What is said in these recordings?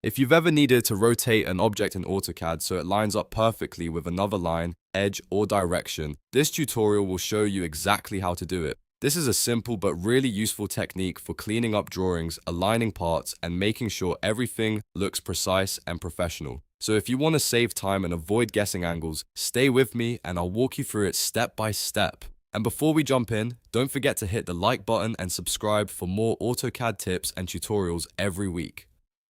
If you've ever needed to rotate an object in AutoCAD so it lines up perfectly with another line, edge, or direction, this tutorial will show you exactly how to do it. This is a simple but really useful technique for cleaning up drawings, aligning parts, and making sure everything looks precise and professional. So if you want to save time and avoid guessing angles, stay with me and I'll walk you through it step by step. And before we jump in, don't forget to hit the like button and subscribe for more AutoCAD tips and tutorials every week.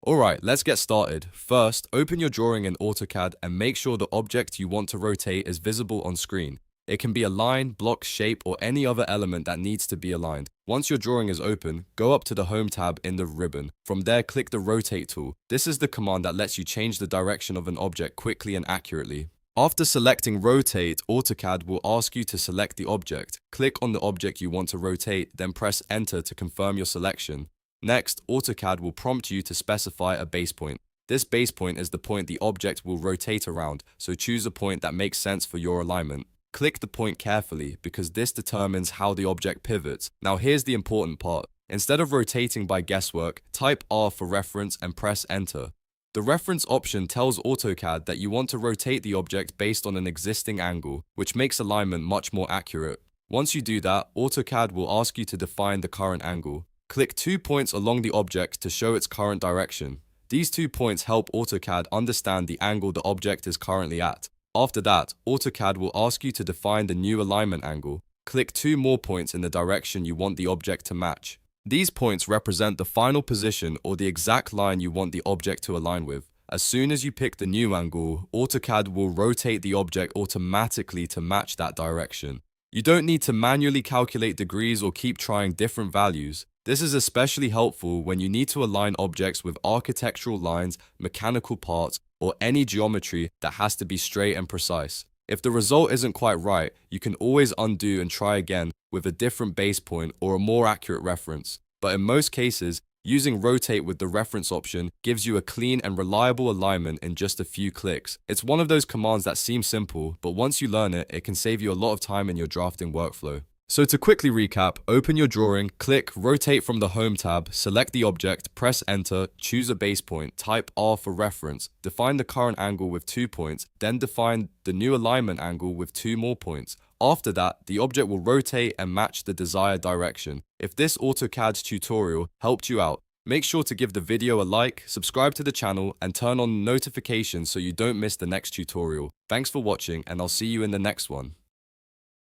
Alright, let's get started. First, open your drawing in AutoCAD and make sure the object you want to rotate is visible on screen. It can be a line, block, shape, or any other element that needs to be aligned. Once your drawing is open, go up to the Home tab in the ribbon. From there, click the Rotate tool. This is the command that lets you change the direction of an object quickly and accurately. After selecting Rotate, AutoCAD will ask you to select the object. Click on the object you want to rotate, then press Enter to confirm your selection. Next, AutoCAD will prompt you to specify a base point. This base point is the point the object will rotate around, so choose a point that makes sense for your alignment. Click the point carefully because this determines how the object pivots. Now here's the important part. Instead of rotating by guesswork, type R for reference and press Enter. The reference option tells AutoCAD that you want to rotate the object based on an existing angle, which makes alignment much more accurate. Once you do that, AutoCAD will ask you to define the current angle. Click 2 points along the object to show its current direction. These 2 points help AutoCAD understand the angle the object is currently at. After that, AutoCAD will ask you to define the new alignment angle. Click 2 more points in the direction you want the object to match. These points represent the final position or the exact line you want the object to align with. As soon as you pick the new angle, AutoCAD will rotate the object automatically to match that direction. You don't need to manually calculate degrees or keep trying different values. This is especially helpful when you need to align objects with architectural lines, mechanical parts, or any geometry that has to be straight and precise. If the result isn't quite right, you can always undo and try again with a different base point or a more accurate reference. But in most cases, using Rotate with the reference option gives you a clean and reliable alignment in just a few clicks. It's one of those commands that seem simple, but once you learn it, it can save you a lot of time in your drafting workflow. So to quickly recap, open your drawing, click Rotate from the Home tab, select the object, press Enter, choose a base point, type R for reference, define the current angle with 2 points, then define the new alignment angle with 2 more points. After that, the object will rotate and match the desired direction. If this AutoCAD tutorial helped you out, make sure to give the video a like, subscribe to the channel, and turn on notifications so you don't miss the next tutorial. Thanks for watching, and I'll see you in the next one.